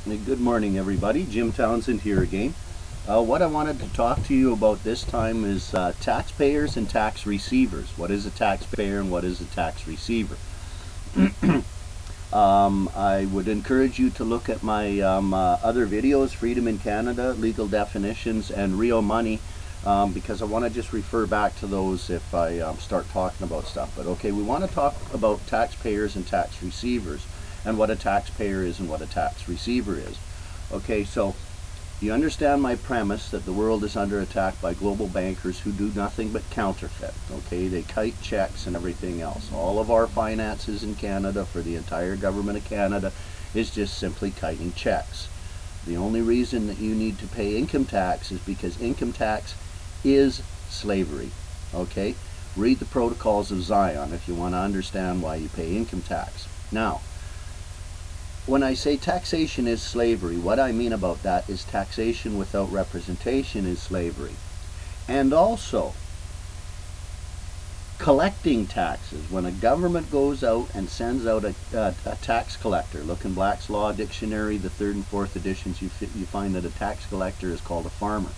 Good morning, everybody. Jim Townsend here again. What I wanted to talk to you about this time is taxpayers and tax receivers. What is a taxpayer and what is a tax receiver? I would encourage you to look at my other videos, Freedom in Canada, Legal Definitions, and Real Money, because I want to just refer back to those if I start talking about stuff. But okay, we want to talk about taxpayers and tax receivers, and what a taxpayer is and what a tax receiver is. Okay, so you understand my premise that the world is under attack by global bankers who do nothing but counterfeit. Okay, they kite checks and everything else. All of our finances in Canada for the entire government of Canada is just simply kiting checks. The only reason that you need to pay income tax is because income tax is slavery. Okay, read the Protocols of Zion if you want to understand why you pay income tax. Now, when I say taxation is slavery, what I mean about that is taxation without representation is slavery. And also, collecting taxes. When a government goes out and sends out a tax collector, look in Black's Law Dictionary, the 3rd and 4th editions, you find that a tax collector is called a farmer.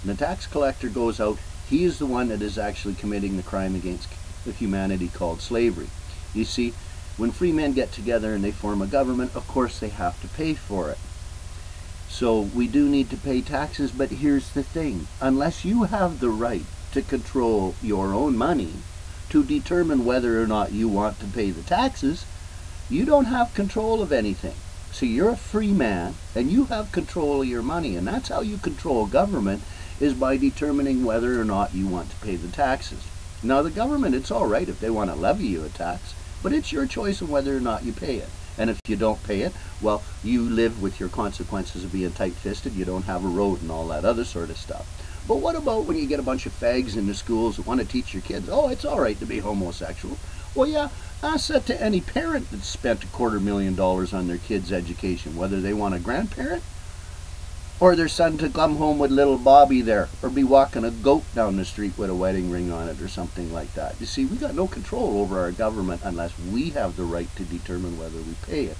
When the tax collector goes out, he is the one that is actually committing the crime against humanity called slavery. You see, when free men get together and they form a government, of course they have to pay for it. So we do need to pay taxes, but here's the thing. Unless you have the right to control your own money to determine whether or not you want to pay the taxes, you don't have control of anything. So you're a free man and you have control of your money, and that's how you control government, is by determining whether or not you want to pay the taxes. Now the government, it's all right if they want to levy you a tax, but it's your choice of whether or not you pay it. And if you don't pay it, well, you live with your consequences of being tight-fisted. You don't have a road and all that other sort of stuff. But what about when you get a bunch of fags in the schools that want to teach your kids, oh, it's all right to be homosexual? Well, yeah, ask that to any parent that's spent $250,000 on their kids' education, whether they want a grandparent or their son to come home with little Bobby there, or be walking a goat down the street with a wedding ring on it or something like that. You see, we got no control over our government unless we have the right to determine whether we pay it.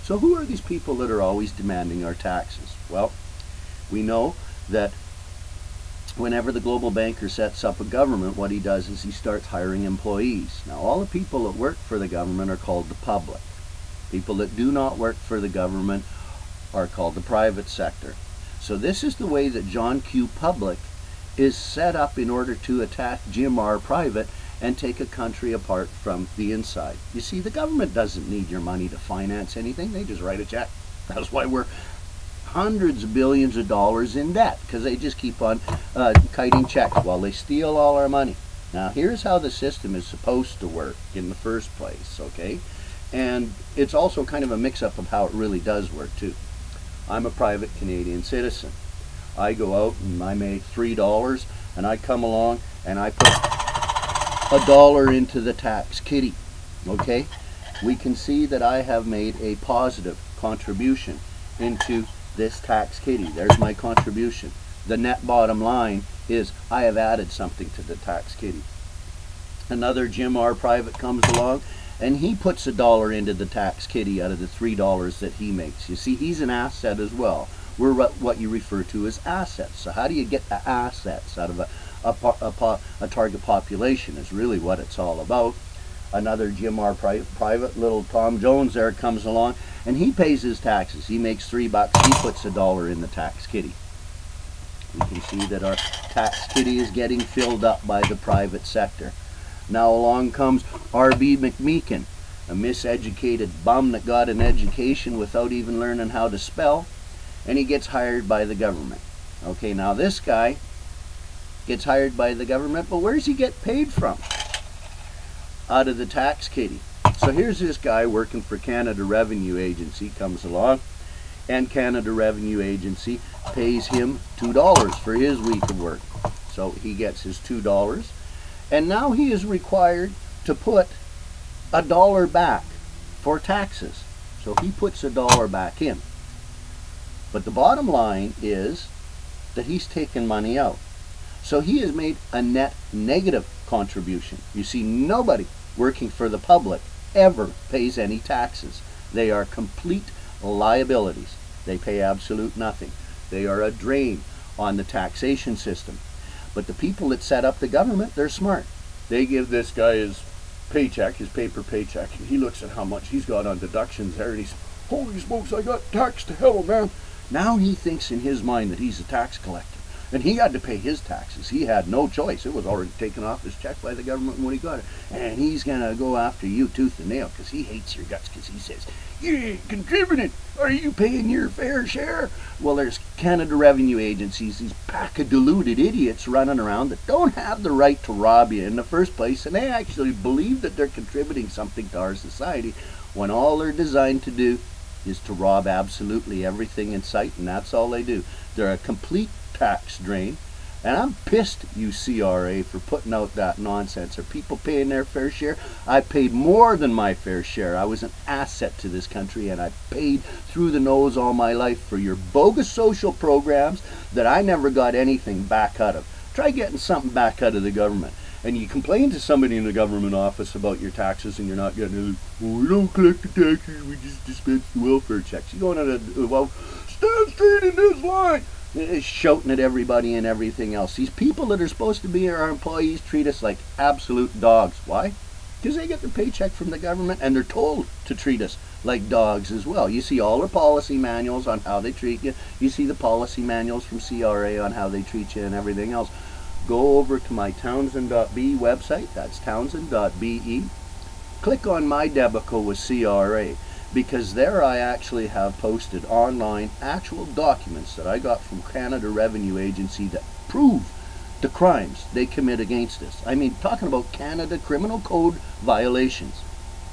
So who are these people that are always demanding our taxes? Well, we know that whenever the global banker sets up a government, what he does is he starts hiring employees. Now, all the people that work for the government are called the public. People that do not work for the government are called the private sector. So this is the way that John Q. Public is set up in order to attack Jim R. Private and take a country apart from the inside. You see, the government doesn't need your money to finance anything. They just write a check. That's why we're hundreds of billions of dollars in debt, because they just keep on kiting checks while they steal all our money. Now, here's how the system is supposed to work in the first place, okay? And it's also kind of a mix-up of how it really does work, too. I'm a private Canadian citizen. I go out and I make $3 and I come along and I put $1 into the tax kitty. Okay? We can see that I have made a positive contribution into this tax kitty. There's my contribution. The net bottom line is I have added something to the tax kitty. Another Jim R. Private comes along and he puts $1 into the tax kitty out of the $3 that he makes. You see, he's an asset as well. We're what you refer to as assets. So how do you get the assets out of a target population is really what it's all about. Another Jim R. Private, little Tom Jones there, comes along and he pays his taxes. He makes $3. He puts $1 in the tax kitty. We can see that our tax kitty is getting filled up by the private sector. Now along comes R.B. McMeekin, a miseducated bum that got an education without even learning how to spell, and he gets hired by the government. Okay, now this guy gets hired by the government, but where does he get paid from? Out of the tax kitty. So here's this guy working for Canada Revenue Agency, comes along, and Canada Revenue Agency pays him $2 for his week of work. So he gets his $2. And now he is required to put $1 back for taxes. So he puts $1 back in. But the bottom line is that he's taken money out. So he has made a net negative contribution. You see, nobody working for the public ever pays any taxes. They are complete liabilities. They pay absolute nothing. They are a drain on the taxation system. But the people that set up the government, they're smart. They give this guy his paycheck, his paper paycheck, and he looks at how much he's got on deductions there, and he's, holy smokes, I got taxed to hell, man. Now he thinks in his mind that he's a tax collector. And he had to pay his taxes. He had no choice. It was already taken off his check by the government when he got it. And he's going to go after you tooth and nail because he hates your guts, because he says, you ain't contributing. Are you paying your fair share? Well, there's Canada Revenue Agencies, these pack of deluded idiots running around that don't have the right to rob you in the first place, and they actually believe that they're contributing something to our society when all they're designed to do is to rob absolutely everything in sight, and that's all they do. They're a complete tax drain, and I'm pissed, you CRA, for putting out that nonsense. Are people paying their fair share? I paid more than my fair share. I was an asset to this country, and I paid through the nose all my life for your bogus social programs that I never got anything back out of. Try getting something back out of the government. And you complain to somebody in the government office about your taxes and you're not getting it. Oh, we don't collect the taxes, we just dispense the welfare checks. You going to, well, stand straight in this line. Shouting at everybody and everything else. These people that are supposed to be our employees treat us like absolute dogs. Why? Because they get their paycheck from the government and they're told to treat us like dogs as well. You see all the policy manuals on how they treat you. You see the policy manuals from CRA on how they treat you and everything else. Go over to my Townsend.be website. That's Townsend.be. Click on my debacle with CRA, because there I actually have posted online actual documents that I got from Canada Revenue Agency that prove the crimes they commit against us. I mean, talking about Canada Criminal Code violations.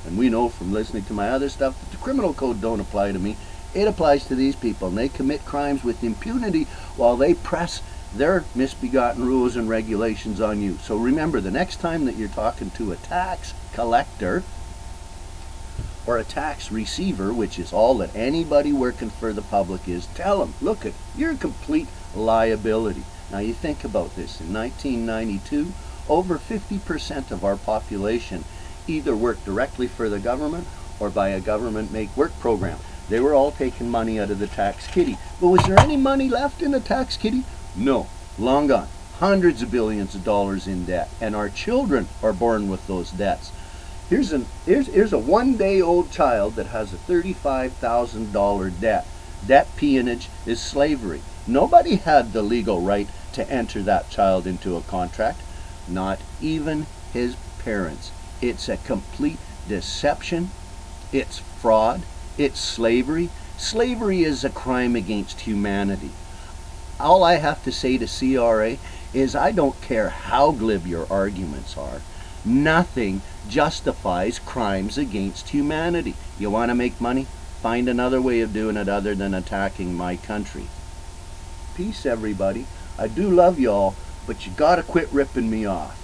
And we know from listening to my other stuff that the Criminal Code don't apply to me. It applies to these people, and they commit crimes with impunity while they press their misbegotten rules and regulations on you. So remember, the next time that you're talking to a tax collector or a tax receiver, which is all that anybody working for the public is, tell them, look, you're a complete liability. Now you think about this. In 1992, over 50% of our population either worked directly for the government or by a government make work program. They were all taking money out of the tax kitty. But was there any money left in the tax kitty? No, long gone. Hundreds of billions of dollars in debt, and our children are born with those debts. Here's a one-day-old child that has a $35,000 debt. Debt peonage is slavery. Nobody had the legal right to enter that child into a contract, not even his parents. It's a complete deception. It's fraud. It's slavery. Slavery is a crime against humanity. All I have to say to CRA is I don't care how glib your arguments are. Nothing justifies crimes against humanity. You want to make money? Find another way of doing it other than attacking my country. Peace, everybody. I do love y'all, but you gotta quit ripping me off.